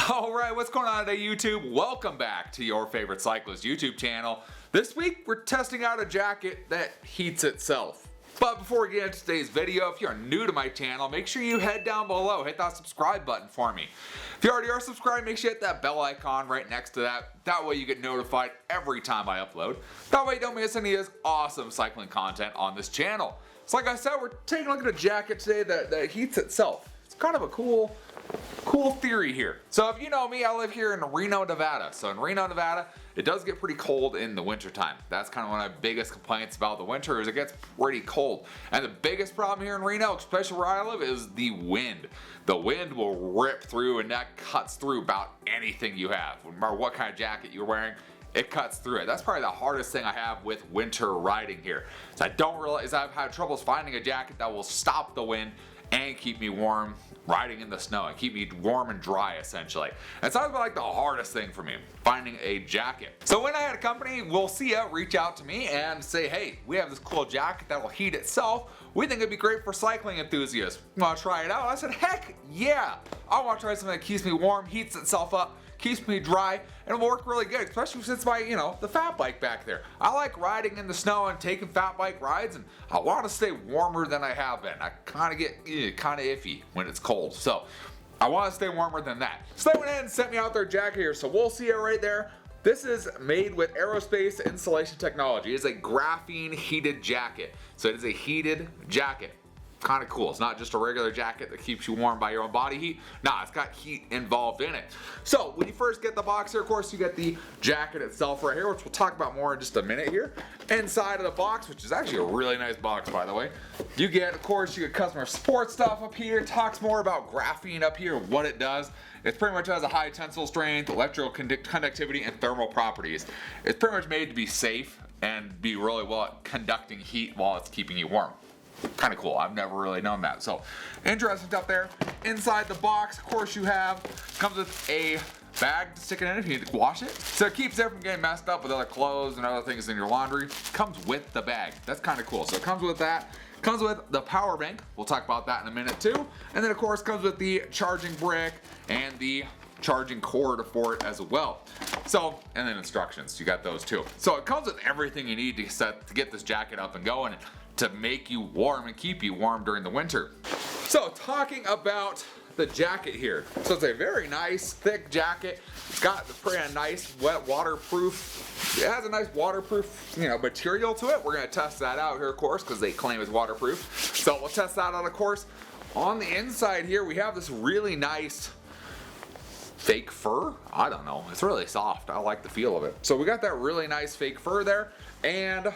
Alright, what's going on today, YouTube? Welcome back to your favorite cyclist YouTube channel. This week, we're testing out a jacket that heats itself. But before we get into today's video, if you're new to my channel, make sure you head down below, hit that subscribe button for me. If you already are subscribed, make sure you hit that bell icon right next to that. That way you get notified every time I upload. That way you don't miss any of this awesome cycling content on this channel. So like I said, we're taking a look at a jacket today that heats itself. It's kind of a cool theory here. So if you know me, I live here in Reno, Nevada. So in Reno, Nevada, it does get pretty cold in the winter time. That's kind of one of my biggest complaints about the winter is it gets pretty cold. And the biggest problem here in Reno, especially where I live, is the wind. The wind will rip through and that cuts through about anything you have. No matter what kind of jacket you're wearing, it cuts through it. That's probably the hardest thing I have with winter riding here. So I don't realize I've had troubles finding a jacket that will stop the wind and keep me warm riding in the snow and keep me warm and dry essentially. And so that's like the hardest thing for me, finding a jacket. So when I had a company, wulcea, reach out to me and say, hey, we have this cool jacket that will heat itself. We think it'd be great for cycling enthusiasts. You want to try it out? I said, heck yeah! I want to try something that keeps me warm, heats itself up, keeps me dry, and it'll work really good, especially since my, the fat bike back there. I like riding in the snow and taking fat bike rides, and I want to stay warmer than I have been. I kind of get kind of iffy when it's cold, so I want to stay warmer than that. So they went ahead and sent me out their jacket here, so we'll see it right there. This is made with aerospace insulation technology. It is a graphene heated jacket, so it is a heated jacket. Kind of cool. It's not just a regular jacket that keeps you warm by your own body heat. Nah, it's got heat involved in it. So when you first get the box here, of course, you get the jacket itself right here, which we'll talk about more in just a minute here. Inside of the box, which is actually a really nice box, by the way, you get, of course, you get customer support stuff up here. It talks more about graphene up here, what it does. It pretty much has a high tensile strength, electrical conductivity, and thermal properties. It's pretty much made to be safe and be really well at conducting heat while it's keeping you warm. Kind of cool. I've never really known that. So interesting stuff there. Inside the box, of course, comes with a bag to stick it in if you need to wash it. So it keeps it from getting messed up with other clothes and other things in your laundry. Comes with the bag. That's kind of cool. So it comes with that. Comes with the power bank. We'll talk about that in a minute too. And then of course comes with the charging brick and the charging cord for it as well. So, and then instructions. You got those too. So it comes with everything you need to get this jacket up and going, to make you warm and keep you warm during the winter. So talking about the jacket here. So it's a very nice thick jacket. It's got pretty nice wet waterproof. It has a nice waterproof material to it. We're going to test that out here of course because they claim it's waterproof. So we'll test that out of course. On the inside here we have this really nice fake fur. I don't know. It's really soft. I like the feel of it. So we got that really nice fake fur there and a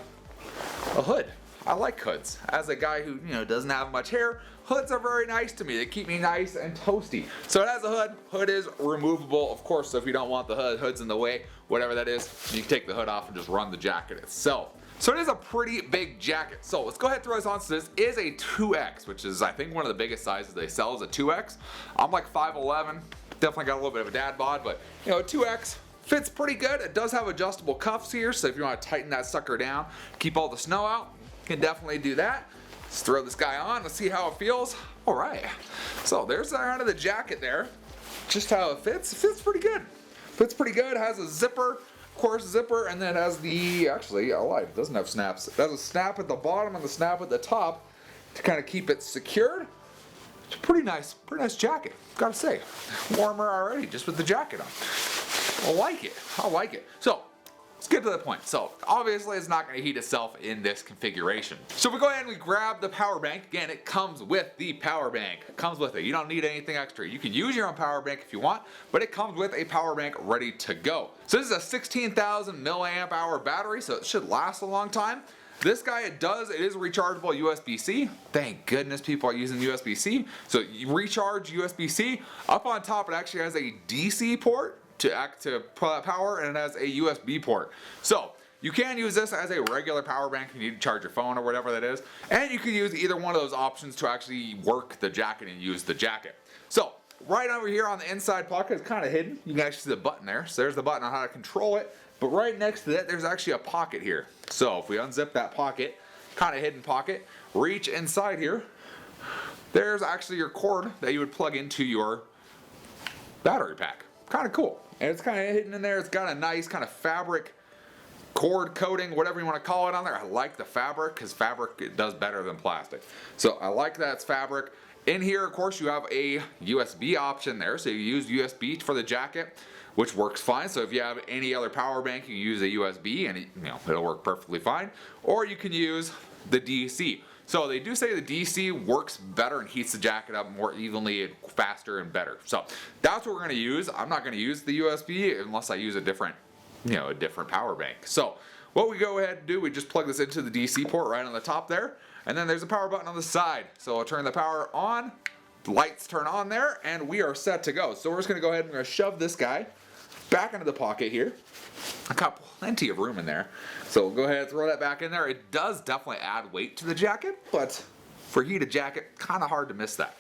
hood. I like hoods. As a guy who doesn't have much hair, hoods are very nice to me. They keep me nice and toasty. So it has a hood. Hood is removable, of course. So if you don't want the hood's in the way, whatever that is, you can take the hood off and just run the jacket itself. So it is a pretty big jacket. So let's go ahead and throw this on. So this is a 2X, which is I think one of the biggest sizes they sell is a 2X. I'm like 5'11", definitely got a little bit of a dad bod, but 2X. Fits pretty good. It does have adjustable cuffs here, so if you want to tighten that sucker down, keep all the snow out, you can definitely do that. Let's throw this guy on, let's see how it feels. Alright, so there's kind of the jacket there. Just how it fits. It fits pretty good. Fits pretty good, has a zipper, of course zipper, and then it has the, actually I lied, it doesn't have snaps. It has a snap at the bottom and the snap at the top to kind of keep it secured. It's a pretty nice jacket, gotta say. Warmer already just with the jacket on. I like it. So let's get to the point. So obviously it's not going to heat itself in this configuration. So we go ahead and we grab the power bank. Again, it comes with the power bank. It comes with it. You don't need anything extra. You can use your own power bank if you want, but it comes with a power bank ready to go. So this is a 16,000 milliamp hour battery, so it should last a long time. This guy, it is rechargeable USB-C. Thank goodness people are using USB-C. So you recharge USB-C. Up on top it actually has a DC port to power, and it has a USB port. So you can use this as a regular power bank if you need to charge your phone or whatever that is, and you can use either one of those options to actually work the jacket and use the jacket. So right over here on the inside pocket, it's kind of hidden. You can actually see the button there. So there's the button on how to control it, but right next to that there's actually a pocket here. So if we unzip that pocket, kind of hidden pocket, reach inside here, there's actually your cord that you would plug into your battery pack. kind of cool. And it's kind of hidden in there. It's got a nice kind of fabric cord coating, whatever you want to call it on there. I like the fabric because fabric, it does better than plastic. So I like that it's fabric. In here, of course, you have a USB option there. So you use USB for the jacket, which works fine. So if you have any other power bank, you can use a USB and it'll work perfectly fine. Or you can use the DC. So they do say the DC works better and heats the jacket up more evenly and faster and better. So that's what we're going to use. I'm not going to use the USB unless I use a different power bank. So what we go ahead and do, we just plug this into the DC port right on the top there, and then there's a power button on the side. So I'll turn the power on, the lights turn on there, and we are set to go. So we're just going to go ahead and we're going to shove this guy back into the pocket here. I got plenty of room in there. So we'll go ahead and throw that back in there. It does definitely add weight to the jacket, but for heated jacket, kind of hard to miss that.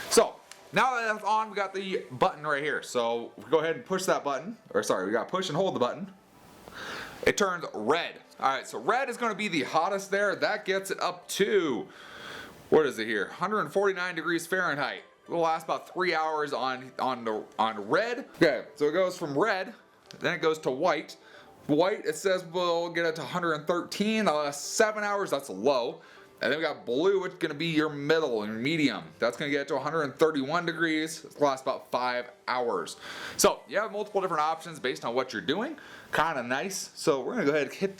So now that that's on, we got the button right here. So we go ahead and push that button, or sorry, we got to push and hold the button. It turns red. All right, so red is going to be the hottest there. That gets it up to, what is it here? 149 degrees Fahrenheit. It will last about 3 hours on red. Okay, so it goes from red, then it goes to white. White, it says we'll get it to 113, 7 hours, that's low. And then we got blue, it's going to be your middle and medium. That's going to get it to 131 degrees. It lasts about 5 hours. So you have multiple different options based on what you're doing. Kind of nice. So we're going to go ahead and hit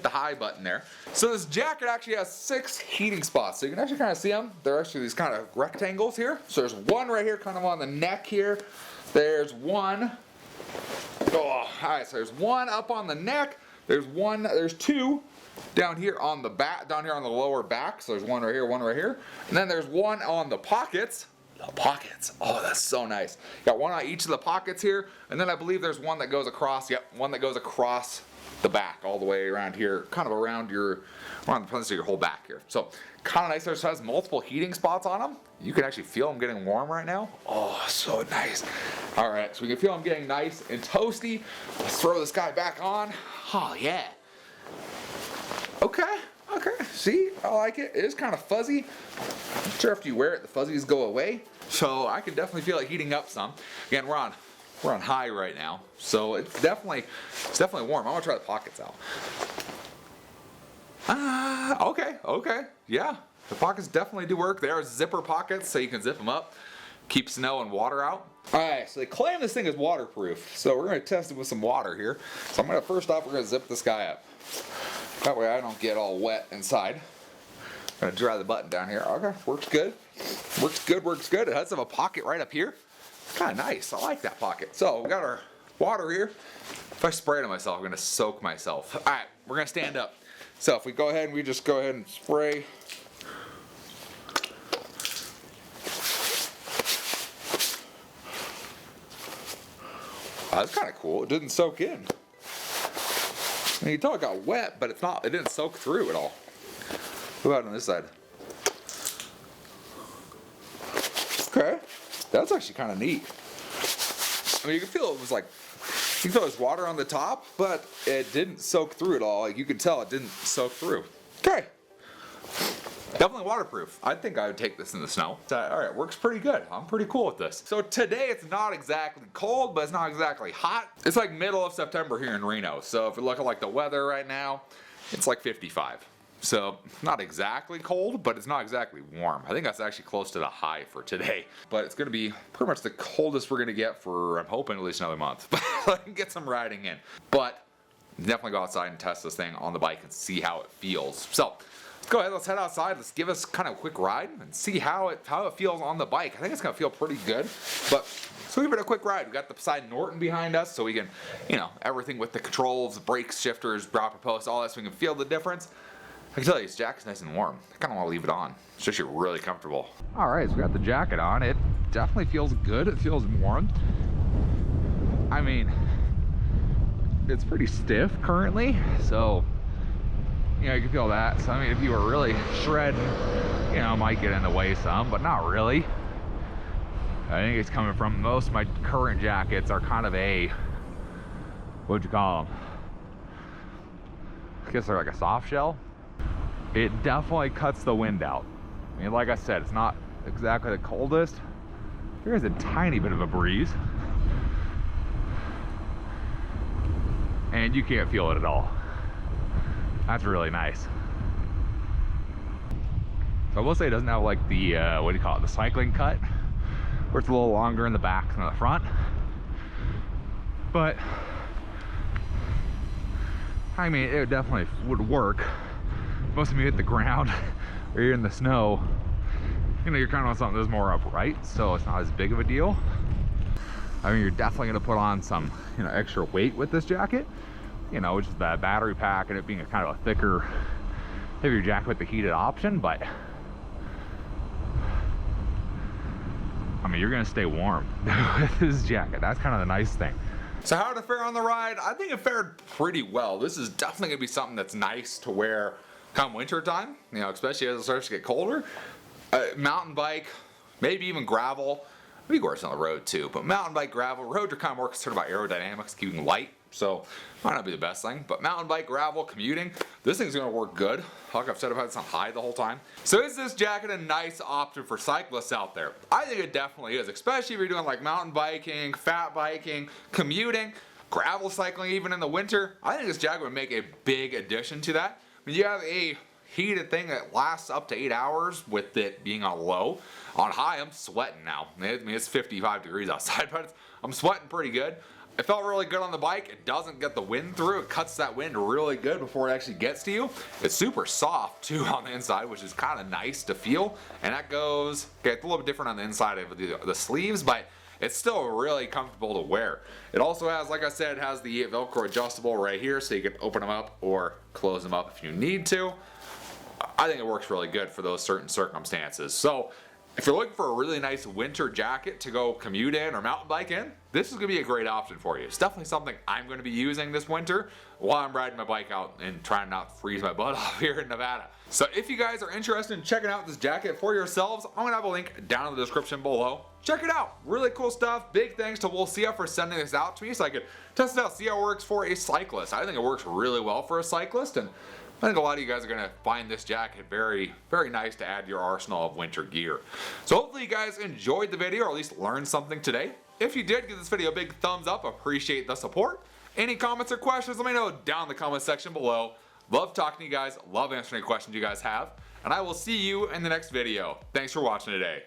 the high button there. So this jacket actually has 6 heating spots. So you can actually kind of see them. They're actually these kind of rectangles here. So there's one right here kind of on the neck here. There's one. Oh, alright, so there's one up on the neck. There's 2 down here on the back, down here on the lower back. So there's one right here, one right here. And then there's one on the pockets. The pockets. Oh, that's so nice. Got one on each of the pockets here. And then I believe there's one that goes across, one that goes across the back all the way around here, kind of around the front of your whole back here. So kind of nice. It has multiple heating spots on them. You can actually feel them getting warm right now. Oh, so nice. All right, so we can feel them getting nice and toasty. Let's throw this guy back on. Oh, yeah. Okay, see, I like it. It is kind of fuzzy. I'm sure after you wear it, the fuzzies go away. So I can definitely feel it heating up some. Again, we're on high right now, so it's definitely warm. I'm gonna try the pockets out. Okay, yeah. The pockets definitely do work. They are zipper pockets, so you can zip them up, keep snow and water out. Alright, so they claim this thing is waterproof, so we're gonna test it with some water here. So I'm gonna first off, we're gonna zip this guy up. That way I don't get all wet inside. I'm gonna dry the button down here. Okay, works good. Works good. It does have a pocket right up here. Kind of nice. I like that pocket. So we got our water here. If I spray it on myself, I'm gonna soak myself. Alright, we're gonna stand up. So if we go ahead and we just go ahead and spray. Oh, that's kind of cool. It didn't soak in. I mean, you can tell it got wet, but it didn't soak through at all. What about on this side? Okay, that's actually kind of neat. I mean, you can feel it was like, you can feel there's water on the top, but it didn't soak through at all. Like, you can tell it didn't soak through. Okay. Definitely waterproof. I think I would take this in the snow. Alright, works pretty good. I'm pretty cool with this. So today it's not exactly cold, but it's not exactly hot. It's like middle of September here in Reno. So if you look at like the weather right now, it's like 55. So not exactly cold, but it's not exactly warm. I think that's actually close to the high for today. But it's gonna be pretty much the coldest we're gonna get for, I'm hoping, at least another month. But I can get some riding in. But definitely go outside and test this thing on the bike and see how it feels. So go ahead, let's head outside. Let's give us kind of a quick ride and see how it feels on the bike. I think it's gonna feel pretty good, but so give it a quick ride. We got the Poseidon Norton behind us, so we can, everything with the controls, brakes, shifters, dropper posts, all that, so we can feel the difference. I can tell you, this jacket's nice and warm. I kind of want to leave it on. It's actually really comfortable. All right, so we got the jacket on. It definitely feels good. It feels warm. I mean, it's pretty stiff currently, so you can feel that. So I mean, if you were really shredding, it might get in the way some, but not really. I think it's coming from, most of my current jackets are kind of a, what'd you call them? I guess they're like a soft shell. It definitely cuts the wind out. I mean, like I said, it's not exactly the coldest. There is a tiny bit of a breeze. man, you can't feel it at all. That's really nice. So I will say it doesn't have like the, what do you call it, the cycling cut, where it's a little longer in the back than the front. But, I mean, it definitely would work. Most of you hit the ground or you're in the snow, you know, you're kind of on something that's more upright, so it's not as big of a deal. I mean, you're definitely going to put on some, you know, extra weight with this jacket, you know, which is the battery pack and it being a kind of a thicker, heavier jacket with the heated option, but I mean, you're going to stay warm with this jacket. That's kind of the nice thing. So how did it fare on the ride? I think it fared pretty well. This is definitely going to be something that's nice to wear come winter time, you know, especially as it starts to get colder. Mountain bike, maybe even gravel. We go on the road too, but mountain bike, gravel, road you're kind of more concerned about aerodynamics, keeping light, so might not be the best thing. But mountain bike, gravel, commuting, this thing's gonna work good. Like I've said, I've had this on high the whole time. So is this jacket a nice option for cyclists out there? I think it definitely is, especially if you're doing like mountain biking, fat biking, commuting, gravel cycling even in the winter. I think this jacket would make a big addition to that. I mean, you have a heated thing that lasts up to 8 hours with it being on low. On high, I'm sweating now. I mean, it's 55 degrees outside, but I'm sweating pretty good. It felt really good on the bike. It doesn't get the wind through. It cuts that wind really good before it actually gets to you. It's super soft too on the inside, which is kind of nice to feel. And that goes, okay, it's a little bit different on the inside of the sleeves, but it's still really comfortable to wear. It also has, like I said, it has the Velcro adjustable right here, so you can open them up or close them up if you need to. I think it works really good for those certain circumstances. So if you're looking for a really nice winter jacket to go commute in or mountain bike in, this is going to be a great option for you. It's definitely something I'm going to be using this winter while I'm riding my bike out and trying not to freeze my butt off here in Nevada. So if you guys are interested in checking out this jacket for yourselves, I'm going to have a link down in the description below. Check it out. Really cool stuff. Big thanks to wulcea for sending this out to me so I could test it out, see how it works for a cyclist. I think it works really well for a cyclist, and I think a lot of you guys are going to find this jacket very, very nice to add to your arsenal of winter gear. So hopefully you guys enjoyed the video, or at least learned something today. If you did, give this video a big thumbs up. Appreciate the support. Any comments or questions, let me know down in the comment section below. Love talking to you guys. Love answering any questions you guys have. And I will see you in the next video. Thanks for watching today.